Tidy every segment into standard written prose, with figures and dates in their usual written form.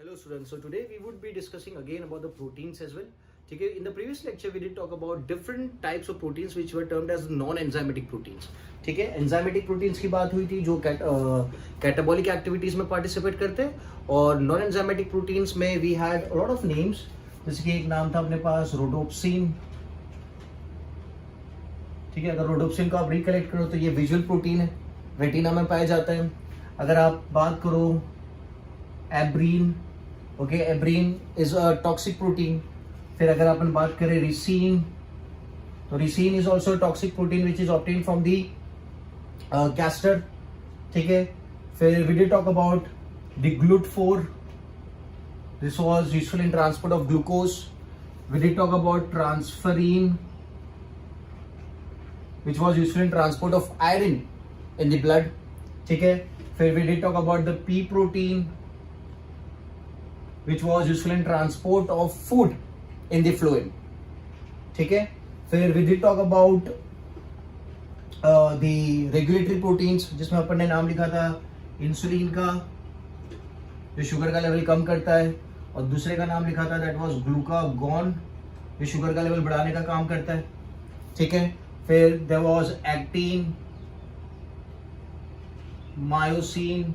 Hello students, so today we would be discussing again about the proteins as well. Okay, in the previous lecture we did talk about different types of proteins which were termed as non-enzymatic proteins. ठीक है, enzymatic proteins की बात हुई थी जो catabolic activities में participate करते हैं, और non-enzymatic proteins में we had a lot of names. जैसे कि एक नाम था अपने पास rhodopsin. ठीक है, अगर rhodopsin को आप रिकलेक्ट करो तो ये विजुअल प्रोटीन है, रेटिना में पाया जाता है. अगर आप बात करो abrin, okay, abrin is a toxic protein. फिर अगर अपन बात करें रिसीन, तो ricin is also toxic protein which is obtain from the castor. ठीक है, फिर we did talk about the GLUT4, this was useful in transport of glucose. We did talk about transferrin which was useful in transport of iron in the blood. ठीक है, फिर we did talk about the P protein which was useful in transport of food in the phloem. ठीक है, फिर we did talk about the regulatory proteins जिसमें अपन ने नाम लिखा था इंसुलिन का जो शुगर का लेवल कम करता है, और दूसरे का नाम लिखा था that was ग्लूकागॉन जो शुगर का लेवल बढ़ाने का काम करता है. ठीक है, फिर there was actin, myosin,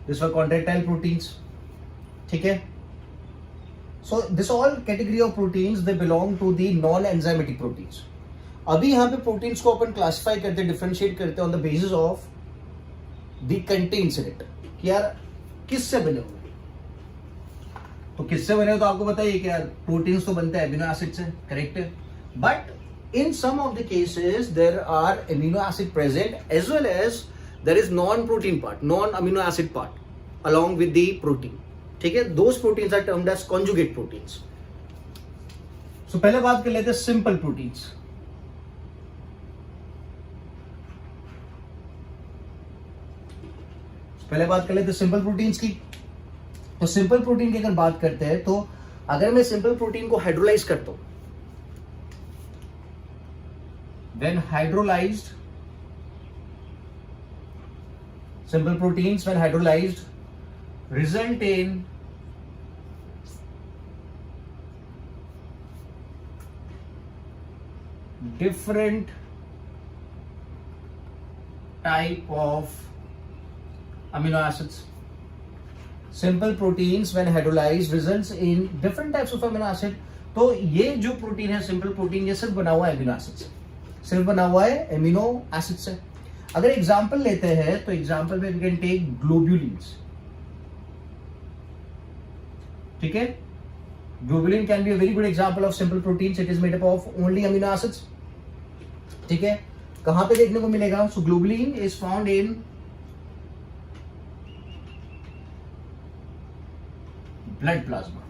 these were contractile proteins. ठीक है, so this all category of proteins they belong to the non-enzymatic proteins. अभी यहाँ पे प्रोटीन्स को अपन क्लासिफाई करते हैं, डिफरेंशिएट करते हैं on the basis of the contents in it, कि यार किससे बने हुए. तो किससे बने हो तो आपको बताइए कि यार प्रोटीन्स तो बनते हैं एमिनो एसिड से, करेक्ट है, but in some of the cases there are amino acid present as well as there is non-protein part, non-amino acid part along with the protein. ठीक है, those proteins are termed as conjugate proteins. So पहले बात कर लेते हैं simple proteins. पहले बात कर लेते हैं सिंपल प्रोटीन्स की. तो सिंपल प्रोटीन की अगर बात करते हैं तो अगर मैं सिंपल प्रोटीन को हाइड्रोलाइज करता हूं, when hydrolyzed, simple proteins when hydrolyzed result in different type of amino acids. Simple proteins when hydrolyzed results in different types of amino acid. तो ये जो प्रोटीन है सिंपल प्रोटीन, ये सिर्फ बना हुआ है एमिनो एसिड से, सिर्फ बना हुआ है एमिनो एसिड से. अगर एग्जांपल लेते हैं तो एग्जांपल में वी कैन टेक ग्लोब्यूलिन्स. ठीक है, globulin can be a very good example of simple proteins. It is made up of only amino acids. ठीक है, कहां पे देखने को मिलेगा? So globulin is found in blood plasma.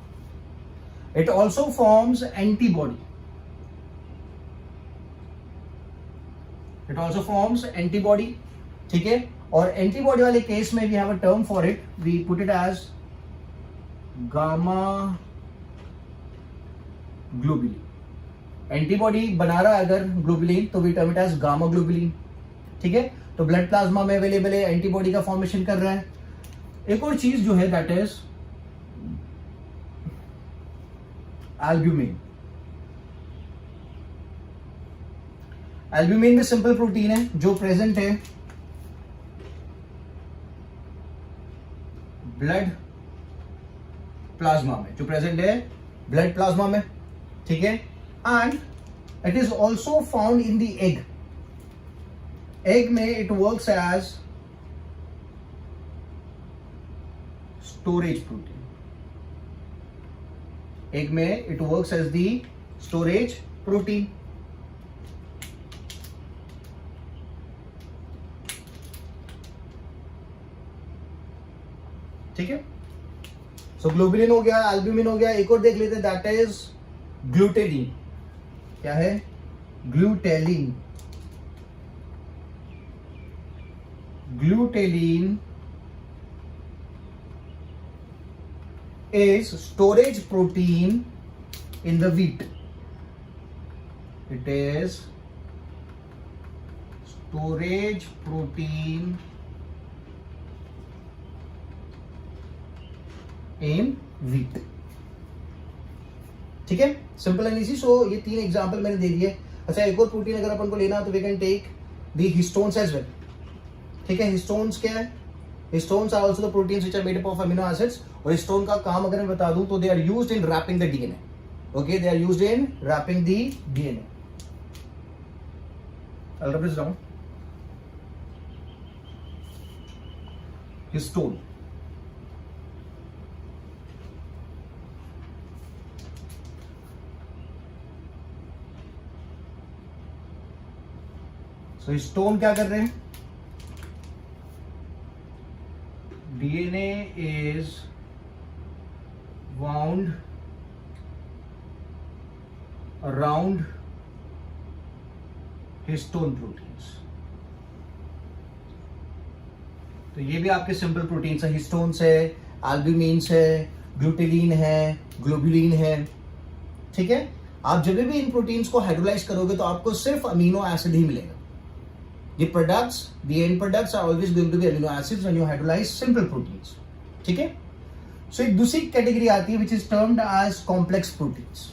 It also forms antibody. It also forms antibody. ठीक है, और एंटीबॉडी वाले केस में we have a term for it. We put it as gamma globulin. Antibody बना रहा है अगर ग्लोबुलिन तो we term it as gamma globulin. ठीक है, तो ब्लड प्लाज्मा में अवेलेबल है, एंटीबॉडी का फॉर्मेशन कर रहा है. एक और चीज जो है दैट इज एल्ब्यूमिन. एल्ब्यूमिन भी सिंपल प्रोटीन है जो प्रेजेंट है ब्लड प्लाज्मा में, जो प्रेजेंट है ब्लड प्लाज्मा में. ठीक है, and it is also found in the egg. Egg में it works as storage protein. Egg में it works as the storage protein. ठीक है, सो ग्लोबुलिन हो गया, एल्ब्यूमिन हो गया. एक और देख लेते हैं दैट इज ग्लूटेलिन. क्या है? ग्लूटेलिन. ग्लूटेलिन is storage protein in the wheat. It is storage protein in wheat. ठीक है, सिंपल एंड इजी। सो ये 3 एग्जांपल मैंने दे दिए। अच्छा, एक और प्रोटीन अगर अपन को लेना तो we can take the histones as well. ठीक है, हिस्टोन्स क्या है? Histones are also the proteins which are made up of amino acids. और हिस्टोन का काम अगर मैं बता दूं तो they are used in wrapping the DNA. Okay, they are used in wrapping the DNA. I'll write this down. Histone. So histone क्या कर रहे हैं? DNA is wound around histone proteins. तो ये भी आपके सिंपल प्रोटीन्स है। हिस्टोन्स है, एल्ब्यूमिन्स है, ग्लूटेलिन है, ग्लोबुलिन है। ठीक है, आप जब भी इन प्रोटीन्स को हाइड्रोलाइज करोगे तो आपको सिर्फ अमीनो एसिड ही मिलेगा। The products, the end products are always going to be amino acids when you hydrolyse simple proteins. ठीक है, सो एक दूसरी कैटेगरी आती है which is termed as complex proteins.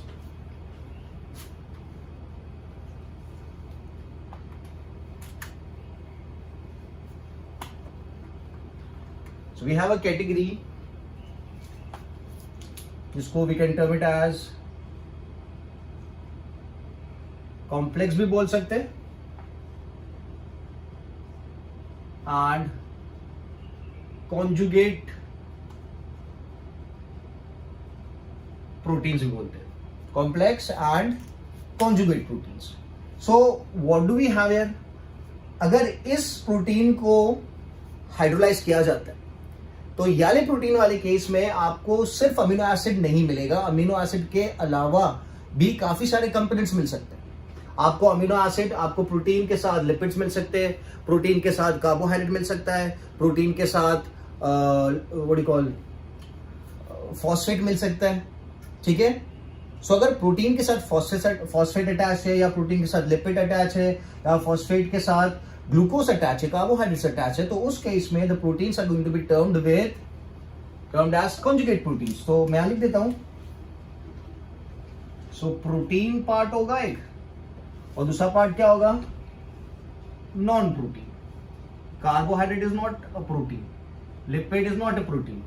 So we have a category जिसको we can term it as complex भी बोल सकते हैं and conjugate proteins भी बोलते हैं। complex and conjugate proteins. So what do we have here? अगर इस प्रोटीन को हाइड्रोलाइज किया जाता है तो याले प्रोटीन वाले केस में आपको सिर्फ अमीनो एसिड नहीं मिलेगा, अमीनो एसिड के अलावा भी काफी सारे कंपोनेंट्स मिल सकते हैं। आपको अमीनो एसिड, आपको प्रोटीन के साथ लिपिड्स मिल सकते हैं, प्रोटीन के साथ कार्बोहाइड्रेट मिल सकता है, प्रोटीन के साथ व्हाट यू कॉल फॉस्फेट मिल सकता है। ठीक है, सो अगर प्रोटीन के साथ फॉस्फेट अटैच है या प्रोटीन के साथ लिपिड अटैच है या फॉस्फेट के साथ ग्लूकोज अटैच है, कार्बोहाइड्रेट्स अटैच है, तो उस केस में the proteins are going to be termed as conjugate proteins. तो मैं लिख देता हूं। सो प्रोटीन पार्ट होगा एक और दूसरा पार्ट क्या होगा? Non protein. Carbohydrate is not a protein, lipid is not a protein.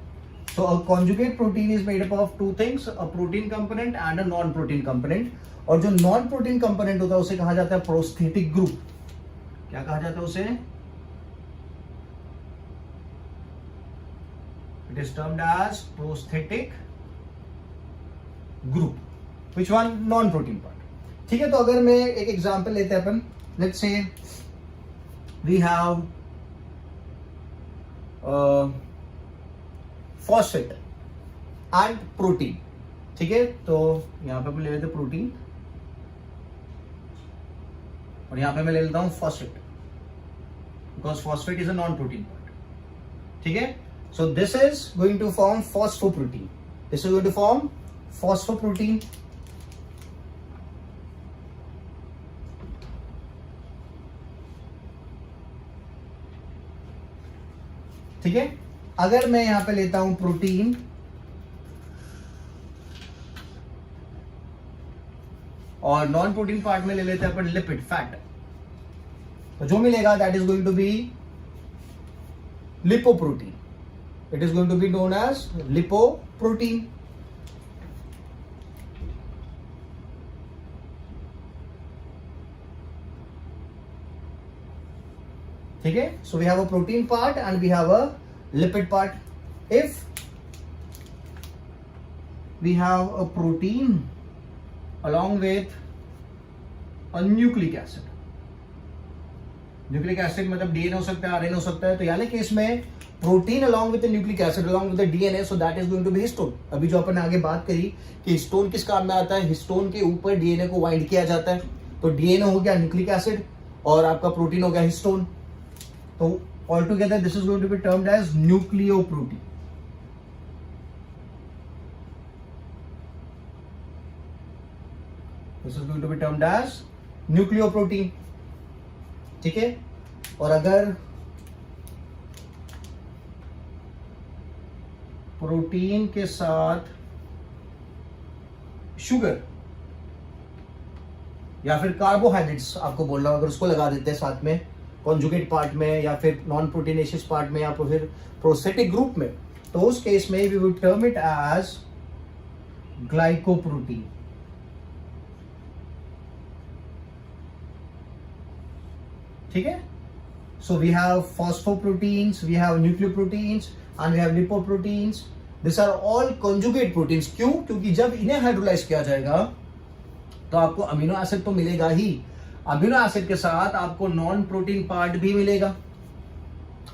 So a conjugate protein is made up of two things, a protein component and a non-protein component. और जो non-protein component होता है उसे कहा जाता है prosthetic group। क्या कहा जाता है उसे? It is termed as prosthetic group. Which one? Non-protein part. ठीक है, तो अगर मैं एक एग्जांपल लेते हैं अपन, let's say we have phosphate and protein. ठीक है, तो यहां पे मैं ले लेते हैं प्रोटीन और यहां पे मैं ले लेता हूं phosphate, because phosphate is a non protein part. ठीक है, so this is going to form phosphoprotein, this is going to form phosphoprotein. ठीक है, अगर मैं यहां पे लेता हूं प्रोटीन और नॉन प्रोटीन पार्ट में ले लेते हैं अपन लिपिड, फैट, तो जो मिलेगा that is going to be lipoprotein. It is going to be known as lipoprotein. ठीक है, so we have a protein part and we have a lipid part. If we have a protein along with a nucleic acid, nucleic acid मतलब DNA हो सकता है, RNA हो सकता है, तो यानी केस में protein along with the nucleic acid along with the DNA, so that is going to be histone। अभी जो अपन आगे बात करी कि हिस्टोन किस काम में आता है, हिस्टोन के ऊपर डीएनए को वाइंड किया जाता है, तो डीएनए हो गया न्यूक्लिक एसिड और आपका प्रोटीन हो गया हिस्टोन। तो altogether this is going to be termed as nucleoprotein। This is going to be termed as nucleoprotein। ठीक है, और अगर प्रोटीन के साथ शुगर या फिर कार्बोहाइड्रेट्स आपको बोल रहा हूं, अगर उसको लगा देते हैं साथ में कॉन्जुगेट पार्ट में या फिर नॉन प्रोटीनेशियस पार्ट में या फिर प्रोस्थेटिक ग्रुप में, तो उस केस में we would term it as glycoprotein. ठीक है. So we have phosphoproteins, we have nucleoproteins and we have lipoproteins. This are all conjugate proteins. क्यों? क्योंकि जब इन्हें हाइड्रोलाइज किया जाएगा तो आपको अमीनो एसिड तो मिलेगा ही, अमीनो एसिड के साथ आपको नॉन प्रोटीन पार्ट भी मिलेगा,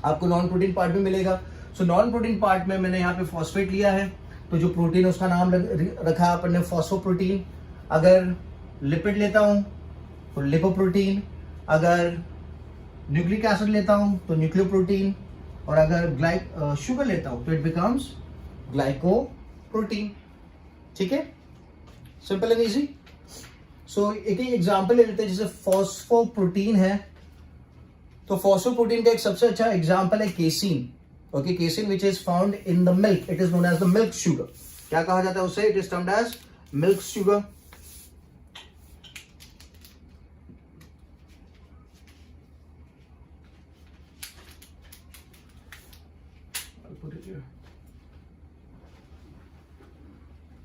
आपको नॉन प्रोटीन पार्ट भी मिलेगा. सो नॉन प्रोटीन पार्ट में मैंने यहाँ पे फॉस्फेट लिया है, तो जो प्रोटीन है उसका नाम रखा अपन ने फॉस्फोप्रोटीन. अगर लिपिड लेता हूं तो लिपोप्रोटीन, अगर न्यूक्लिक एसिड लेता हूं तो न्यूक्लियोप्रोटीन, और अगर शुगर लेता हूं तो इट बिकम्स ग्लाइकोप्रोटीन. ठीक है, सिंपल एंड इजी. सो एक ही एग्जांपल ले लेते हैं, जैसे फॉस्फोप्रोटीन है, तो फॉस्फोप्रोटीन का एक सबसे अच्छा एग्जांपल है casein. Okay, casein which is found in the milk, it is known as the milk sugar. क्या कहा जाता है उसे? It is termed as milk sugar.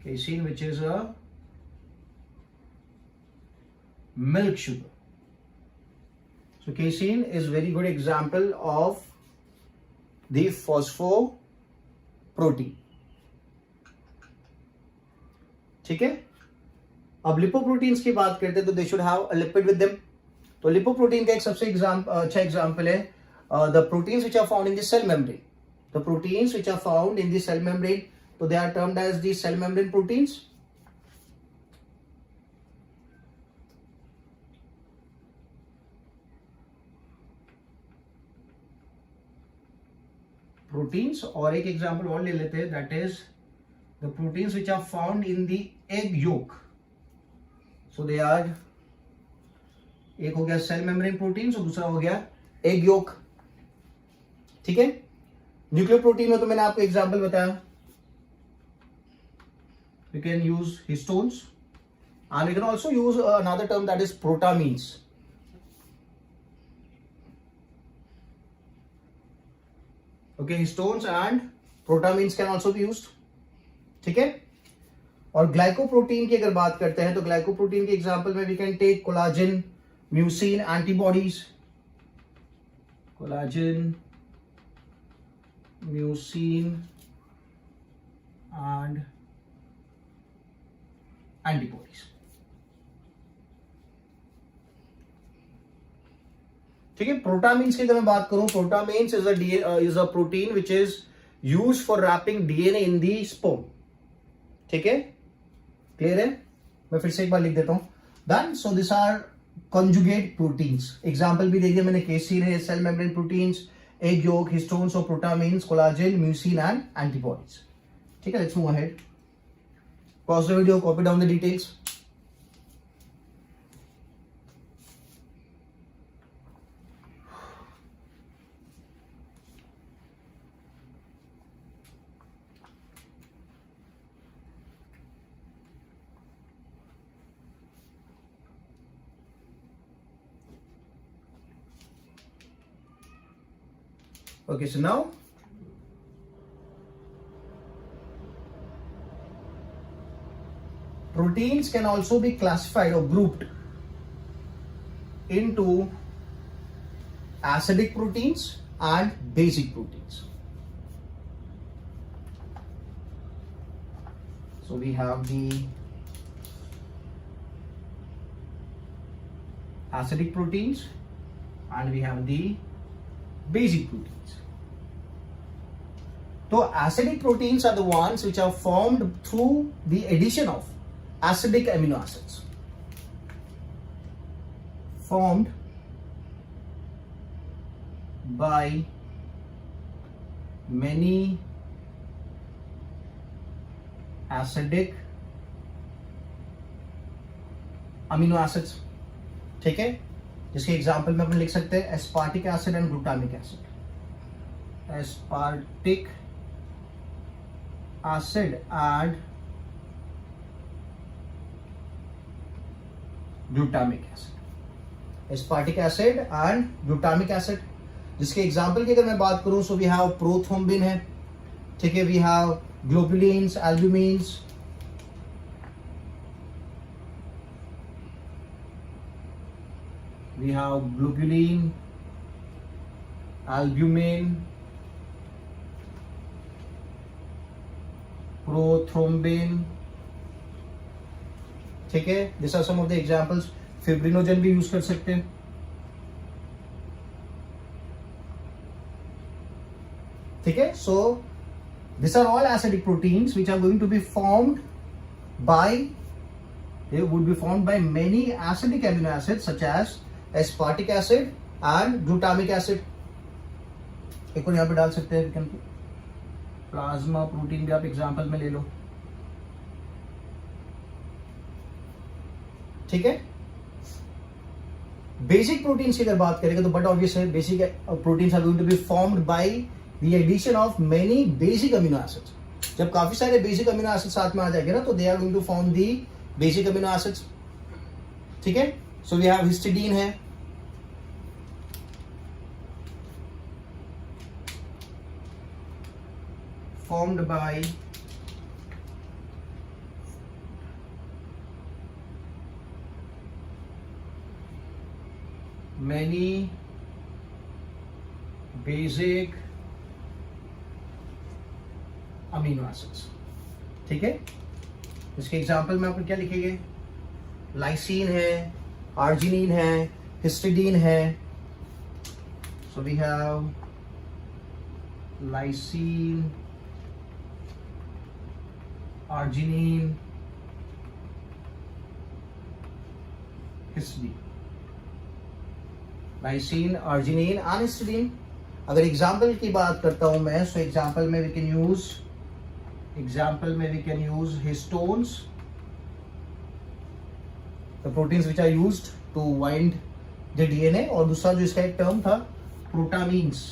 Casein, which is a milk sugar. So casein is very good example of the phosphoprotein. ठीक है. अब lipoproteins की बात करते हैं तो they should have a lipid with them. तो लिपोप्रोटीन का एक सबसे अच्छा एग्जांपल है the proteins which are found in the cell membrane. The proteins which are found in the cell membrane, so they are termed as the cell membrane proteins. Proteins, और एक example और ले लेते हैं, that is the proteins which are found in the egg yolk. So they are, एक हो गया cell membrane proteins और दूसरा हो गया एग योक. ठीक है. न्यूक्लियोप्रोटीन में तो मैंने आपको एग्जांपल बताया. We can use histones and we can also use another term, that is protamines. Okay, histones and protamines can also be used. ठीक है. और ग्लाइकोप्रोटीन की अगर बात करते हैं तो ग्लाइकोप्रोटीन के एग्जांपल में we can take collagen, mucin antibodies. Collagen, mucin and antibodies. ठीक है. प्रोटामीन्स की अगर मैं बात करूं, protamines is a protein which is used for wrapping DNA in the sperm. ठीक है, क्लियर है. मैं फिर से एक बार लिख देता हूं. Done. So this are conjugate proteins. Example भी दे दिया मैंने, केसीन है, cell membrane proteins, egg yolk, histones और protamines, collagen, mucin and antibodies. ठीक है, let's move ahead. Pause the video, copy down the details. Okay, so now proteins can also be classified or grouped into acidic proteins and basic proteins. So we have the acidic proteins and we have the basic proteins. So acidic proteins are the ones which are formed through the addition of acidic amino acids, formed by many acidic amino acids. ठीक है, जिसके example में अपन लिख सकते हैं aspartic acid and glutamic acid. Aspartic acid and glutamic acid, aspartic acid and glutamic acid. जिसके example की अगर मैं बात करूं, सो वी हैव प्रोथ्रोम्बिन है, ठीक है, we have globulins, albumins, we have globulin, albumin, prothrombin, ठीक है. These are some of the examples. Fibrinogen भी यूज कर सकते हैं, ठीक है. So these are all acidic proteins which are going to be formed by, they would be formed by many acidic amino acids such as aspartic acid and glutamic acid. एक और यहाँ पे डाल सकते हैं, प्लाज्मा प्रोटीन भी आप example में ले लो, ठीक है. बेसिक प्रोटीन्स की अगर बात करेंगे तो बट ऑब्वियस है, basic proteins are going to be formed by the addition of many basic amino acids. जब काफी सारे बेसिक अमीनो एसिड्स साथ में आ जाएंगे ना, तो they are going to form the basic amino acids, ठीक है. सो वी हैव हिस्टिडीन है, formed by many basic amino acids, ठीक है. इसके एग्जाम्पल में आपको क्या लिखेंगे, लाइसीन है, आर्जिनिन है, हिस्टिडीन है. So we have lysine, arginine, histidine, lysine, arginine and histidine. अगर एग्जाम्पल की बात करता हूं मैं, सो एग्जाम्पल में we can use histones, the proteins which are used to wind the DNA, और दूसरा जो इसका एक टर्म था protamines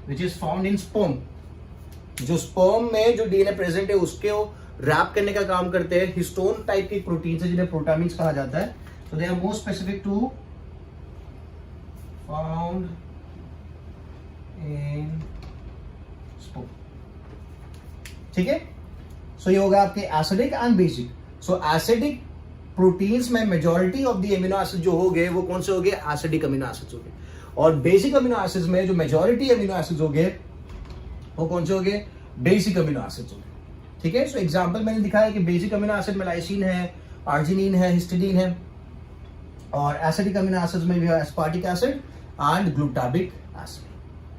which is found in sperm. जो स्पर्म में जो डीएनए प्रेजेंट है उसके रैप करने का काम करते हैं हिस्टोन टाइप की प्रोटीन्स है, जिन्हें प्रोटामीन्स कहा जाता है. So they are more specific to found in sperm, ठीक है. सो ये होगा आपके acidic and basic. So acidic proteins में majority of the amino acid जो हो गए वो कौन से हो गए, एसिडिक अमीनो एसिड्स हो गए. और बेसिक अमीनो एसिड्स में जो मेजॉरिटी अमीनो एसिड्स हो गए वो कौन से हो गए, बेसिक अमीनो एसिड्स हो गए, ठीक है. सो एग्जांपल मैंने दिखाया कि बेसिक अमीनो एसिड में लाइसिन है, आर्जिनिन है, हिस्टिडीन है, और एसिडिक अमीनो एसिड्स में भी है aspartic acid and glutamic acid,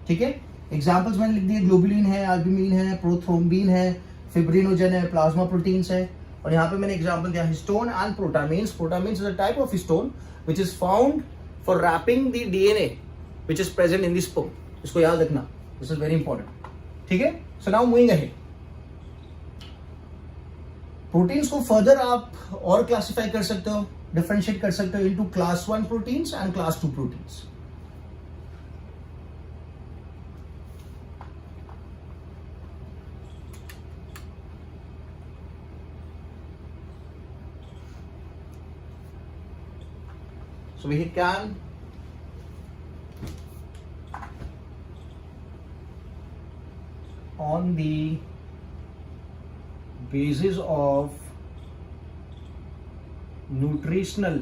ठीक है. एग्जांपल्स मैंने लिख दिए, ग्लोबुलिन है, एल्ब्यूमिन है, प्रोथ्रोम्बिन है, फिब्रिनोजन है, प्लाज्मा प्रोटीन्स है. और यहाँ पे मैंने एग्जांपल दिया histone and protamines. Protamines is a type of histone which is found for wrapping the DNA which is present in the sperm. इसको याद रखना, दिस इज वेरी इंपॉर्टेंट, ठीक है. So now moving ahead, proteins को further आप और classify कर सकते हो, डिफरेंशिएट कर सकते हो into class 1 proteins and class 2 proteins. So we can on the basis of nutritional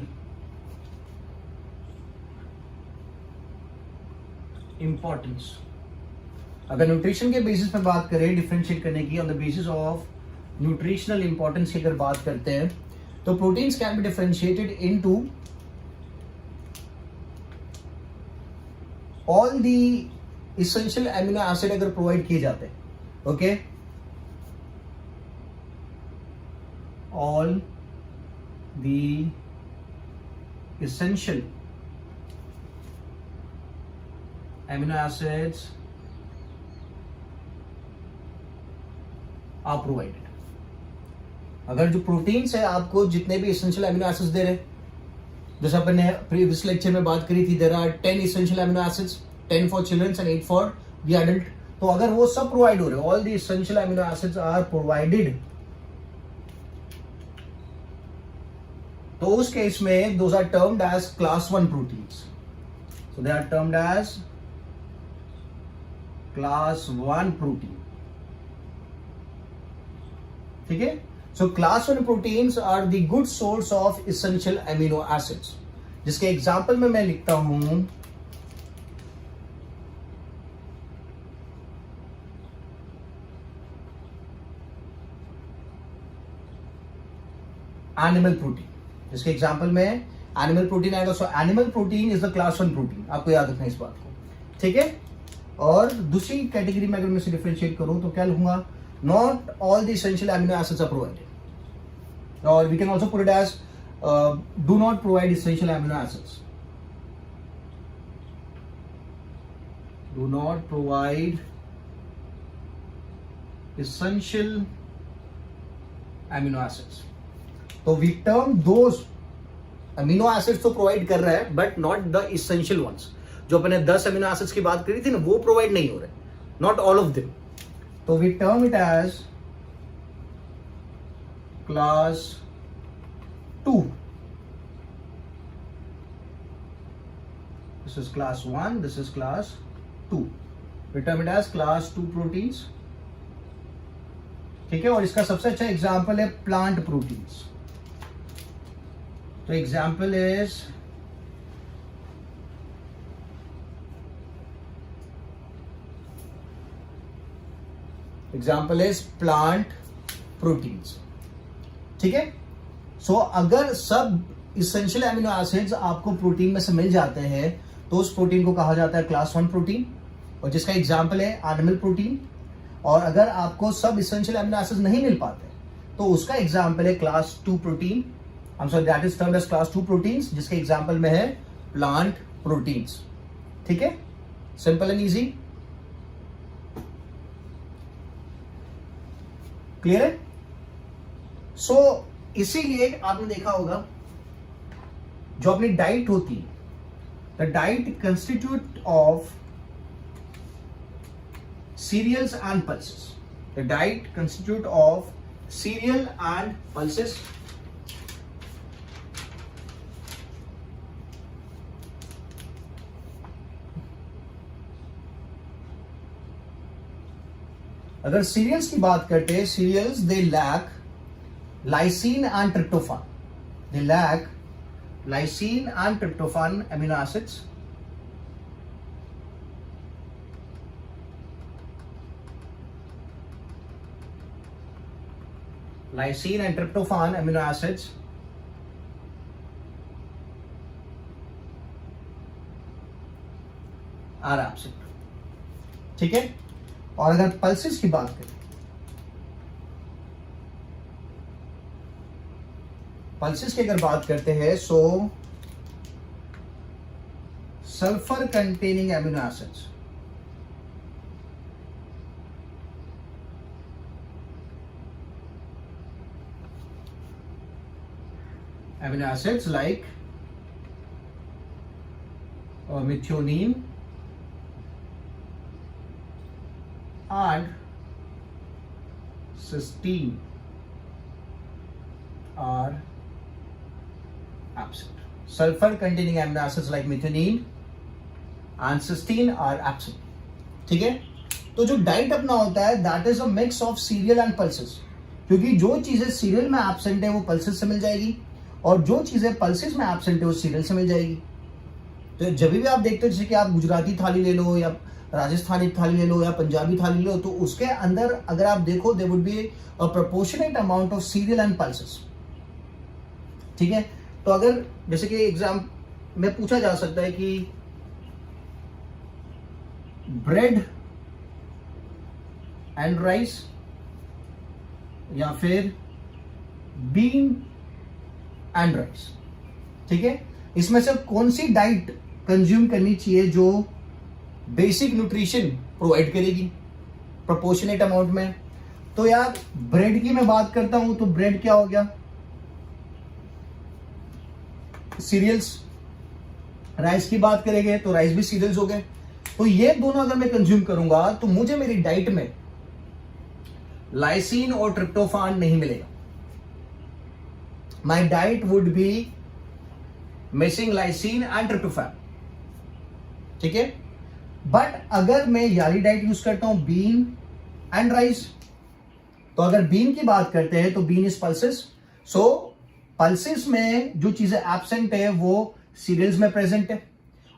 importance. अगर न्यूट्रिशन के बेसिस पर बात करें डिफरेंशिएट करने की, on the basis of nutritional importance की अगर बात करते हैं, तो proteins can be differentiated into all the essential amino acid अगर प्रोवाइड किए जाते हैं, okay, all the essential amino acids are provided. अगर जो प्रोटीन्स है आपको जितने भी essential amino acids दे रहे, जैसे अपन ने प्रीवियस लेक्चर में बात करी थी, there are 10 essential amino acids, 10 for children and 8 for the adult. तो अगर वो सब प्रोवाइड हो रहे, all the essential amino acids are provided, तो उस केस में those are termed as class 1 proteins. So they are termed as class 1 protein. ठीक है. So class 1 proteins are the good source of essential amino acids, जिसके example में मैं लिखता हूं एनिमल प्रोटीन. जिसके एग्जाम्पल में एनिमल प्रोटीन आएगा. So animal protein is the class 1 protein. आपको याद रखना इस बात को. ठीक है. और दूसरी कैटेगरी में अगर मैं इसे डिफरेंशिएट करूं तो क्या लिखूंगा, not all the essential amino acids are provided, और we can also put it as do not provide essential amino acids. Do not provide essential amino acids. तो we term those amino acids तो provide कर रहा है but not the essential ones. जो अपने 10 amino acids की बात करी थी ना, वो प्रोवाइड नहीं हो रहे, नॉट ऑल ऑफ देम. तो we term it as class 2. This is class 1, this is class 2. We term it as class 2 proteins. ठीक है. और इसका सबसे अच्छा एग्जाम्पल है प्लांट प्रोटीन्स. तो एग्जाम्पल इज प्लांट प्रोटीन्स. ठीक है. सो अगर सब इसेंशियल अमीनो एसिड्स आपको प्रोटीन में से मिल जाते हैं तो उस प्रोटीन को कहा जाता है क्लास 1 प्रोटीन, और जिसका एग्जाम्पल है एनिमल प्रोटीन. और अगर आपको सब इसेंशियल अमीनो एसिड्स नहीं मिल पाते तो उसका एग्जाम्पल है class 2 protein. I'm sorry, that is termed as class 2 proteins, जिसके एग्जाम्पल में है प्लांट प्रोटीन्स. ठीक है. Simple and easy. क्लियर है. सो इसीलिए आपने देखा होगा जो अपनी डाइट होती है, the diet constitute of cereals and pulses. The diet constitute of cereal and pulses. अगर सीरियल्स की बात करते हैं, cereals they lack lysine and tryptophan. They lack lysine and tryptophan amino acids. Lysine and tryptophan amino acids are absent. ठीक है. और अगर pulses की बात करें, पल्सेस की अगर बात करते हैं, so sulphur containing amino acids, amino acids like methionine and cysteine are absent. Sulfur containing amino acids like methionine and cysteine are absent. ठीक है. तो जो डाइट अपना होता है that is a mix of cereal and pulses, क्योंकि जो चीजें सीरियल में एब्सेंट है वो पल्सेस से मिल जाएगी और जो चीजें पल्सेस में एब्सेंट है वो सीरियल से मिल जाएगी. तो जब भी आप देखते हो जैसे कि आप गुजराती थाली ले लो या राजस्थानी थाली ले लो या पंजाबी थाली ले लो, तो उसके अंदर अगर आप देखो there would be a proportionate amount of cereal and pulses. ठीक है. तो अगर जैसे कि एग्जाम में पूछा जा सकता है कि ब्रेड एंड राइस या फिर बीन एंड राइस, ठीक है, इसमें से कौन सी डाइट कंज्यूम करनी चाहिए जो बेसिक न्यूट्रिशन प्रोवाइड करेगी प्रोपोर्शनेट अमाउंट में. तो यार ब्रेड की मैं बात करता हूं तो ब्रेड क्या हो गया, सीरियल्स. राइस की बात करेंगे तो राइस भी सीरियल्स हो गए. तो ये दोनों अगर मैं कंज्यूम करूंगा तो मुझे मेरी डाइट में लाइसिन और ट्रिप्टोफान नहीं मिलेगा. My diet would be missing lysine and tryptophan. ठीक है. बट अगर मैं ये वाली डाइट यूज करता हूं बीन एंड राइस, तो अगर बीन की बात करते हैं तो bean is pulses. So pulses में जो चीजें एब्सेंट है वो सीरियल्स में प्रेजेंट है,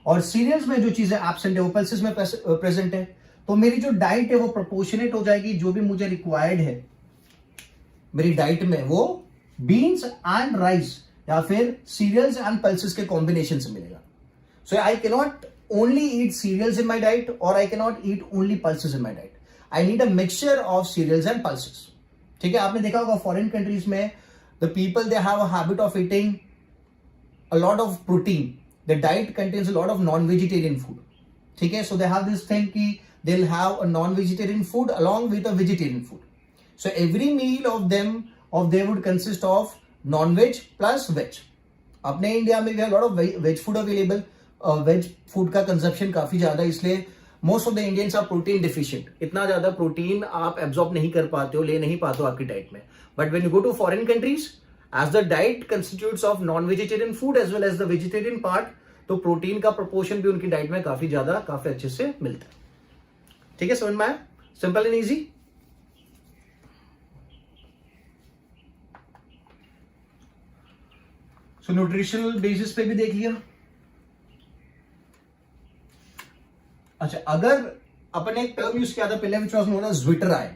और सीरियल्स में जो चीजें एब्सेंट है वो पल्सेस में प्रेजेंट है. तो मेरी जो डाइट है वो प्रोपोर्शनेट हो जाएगी. जो भी मुझे रिक्वायर्ड है मेरी डाइट में वो बीन्स एंड राइस या फिर सीरियल्स एंड पल्सेस के कॉम्बिनेशन से मिलेगा. So I can not only eat cereals in my diet और I can not eat only pulses in my diet. I need a mixture of cereals and pulses. ठीक है. आपने देखा होगा foreign countries में the people they have a habit of eating a lot of protein. The diet contains a lot of non vegetarian food. ठीक है. So they have this thing कि they'll have a non-vegetarian food along with a vegetarian food. So every meal of them would consist of non-veg plus veg. अपने India में भी है lot of veg food available. Veg food का consumption काफी ज्यादा, इसलिए most of the Indians are protein deficient. इतना ज्यादा प्रोटीन आप absorb नहीं कर पाते हो, ले नहीं पाते हो आपकी डाइट में. But when you go to foreign countries, as the diet constitutes of non-vegetarian food as well as the vegetarian part, तो प्रोटीन का proportion भी उनकी डाइट में काफी ज्यादा, काफी अच्छे से मिलता है. ठीक है. समझ में आया? Simple and easy. So nutritional basis पे भी देख लिया. अच्छा, अगर अपन एक टर्म यूज किया था पहले which was known as zwitterion.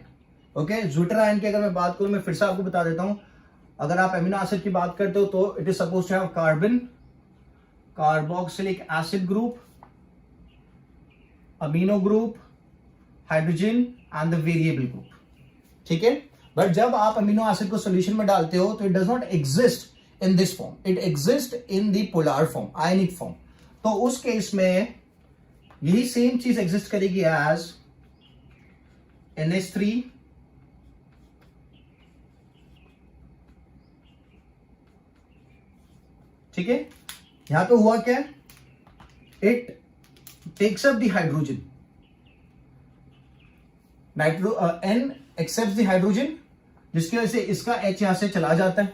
Okay. Zwitterion की अगर मैं बात करूं, मैं फिर से आपको बता देता हूं. अगर आप एमिनो एसिड की बात करते हो तो it is suppose to have carbon, carboxylic acid group, amino group, hydrogen and the variable group. ठीक है. बट जब आप अमीनो एसिड को सॉल्यूशन में डालते हो तो it does not exist in this form, it exist in the polar form, ionic form. तो उस केस में यही सेम चीज एग्जिस्ट करेगी एज NH3 ठीक है. यहां पे हुआ क्या, it takes up the hydrogen, N accepts the hydrogen, जिसकी वजह से इसका H यहां से चला जाता है.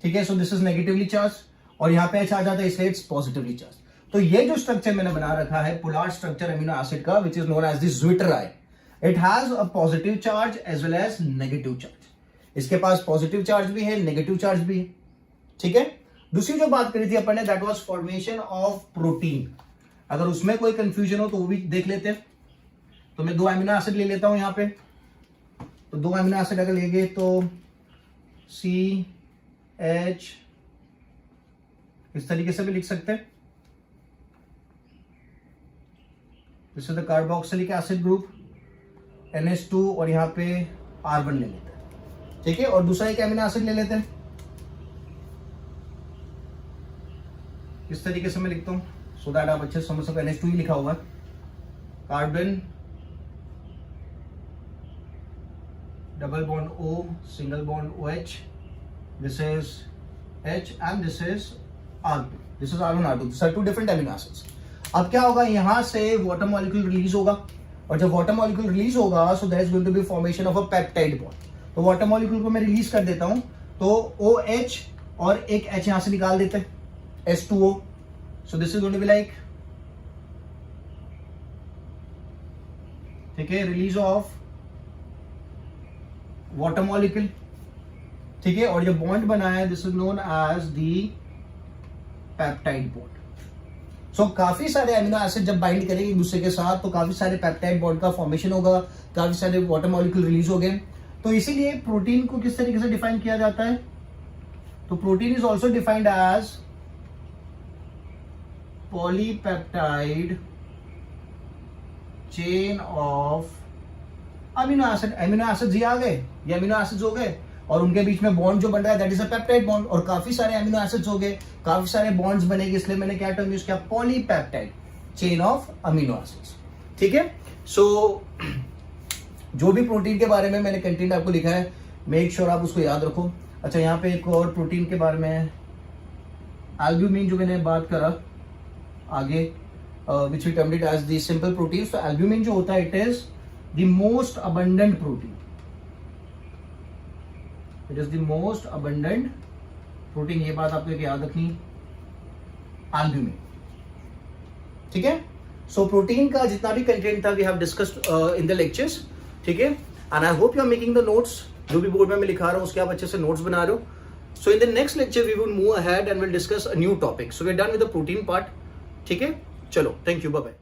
ठीक है. So this is negatively charge और यहां पे H आ जाता है, इसलिए इट्स पॉजिटिवली चार्ज. तो ये जो स्ट्रक्चर मैंने बना रखा है पोलर स्ट्रक्चर अमीनो एसिड का, which is known as the zwitterion, it has a positive charge as well as negative charge. इसके पास पॉजिटिव चार्ज भी है, नेगेटिव चार्ज भी है. ठीक है. दूसरी जो बात करी थी अपन ने, that was formation of protein. अगर उसमें कोई कंफ्यूजन हो तो वो भी देख लेते हैं. तो मैं 2 अमीनो एसिड ले लेता हूं यहां पे. तो 2 अमीनो एसिड अगर लेंगे तो CH इस तरीके से भी लिख सकते हैं. This is the carboxylic acid group, NH2 और यहां पे R1 ले लेते हैं. ठीक है. और दूसरा एक अमीनो एसिड ले लेते हैं. इस तरीके से मैं लिखता हूं सो दैट आप अच्छे से समझ सको. NH2 ही लिखा हुआ है. Carbon, double bond O, single bond OH, this is H and this is R2. This is R1, R2. These are 2 different amino acids. अब क्या होगा, यहां से वाटर मॉलिक्यूल रिलीज होगा, और जब वाटर मॉलिक्यूल रिलीज होगा so there is going to be formation of a peptide bond. तो वाटर मॉलिक्यूल को मैं रिलीज कर देता हूं, तो OH और एक H यहां से निकाल देते हैं, H2O. So this is going to be like, ठीक है, रिलीज ऑफ वाटर मॉलिक्यूल. ठीक है. और जो बॉन्ड बना है this is known as the peptide bond. So काफी सारे अमीनो एसिड जब बाइंड करेंगे एक दूसरे के साथ तो काफी सारे पेप्टाइड बॉन्ड का फॉर्मेशन होगा, काफी सारे वाटर मॉलिक्यूल रिलीज हो गए. तो इसीलिए प्रोटीन को किस तरीके से डिफाइन किया जाता है, तो protein is also defined as polypeptide chain of amino acid. Amino acid ही आ गए, ये अमीनो एसिड्स हो गए, और उनके बीच में बॉन्ड जो बन रहा है that is a peptide bond. और काफी सारे अमीनो एसिड्स हो गए, काफी सारे बॉन्ड्स बनेंगे, इसलिए मैंने क्या टर्म यूज किया, polypeptide chain of amino acids. ठीक है. सो जो भी प्रोटीन के बारे में मैंने कंटेंट आपको लिखा है, मेक श्योर आप उसको याद रखो. अच्छा, यहाँ पे एक और प्रोटीन के बारे में, एल्ब्यूमिन जो मैंने बात करा आगे, which we termed it as the simple proteins. So albumin जो होता है, it is the most abundant protein. It is the most abundant protein. ये बात आपको याद रखनी, albumin. ठीक है. So protein का जितना भी कंटेंट था, we have discussed in the lectures. ठीक है. And I hope you are making the notes. जो भी बोर्ड में मैं लिखा रहा हूँ उसके आप अच्छे से नोट्स बना रहे हो. So in the next lecture we will move ahead and we'll discuss a new topic. So we're done with the protein part. ठीक है, चलो, thank you, bye bye.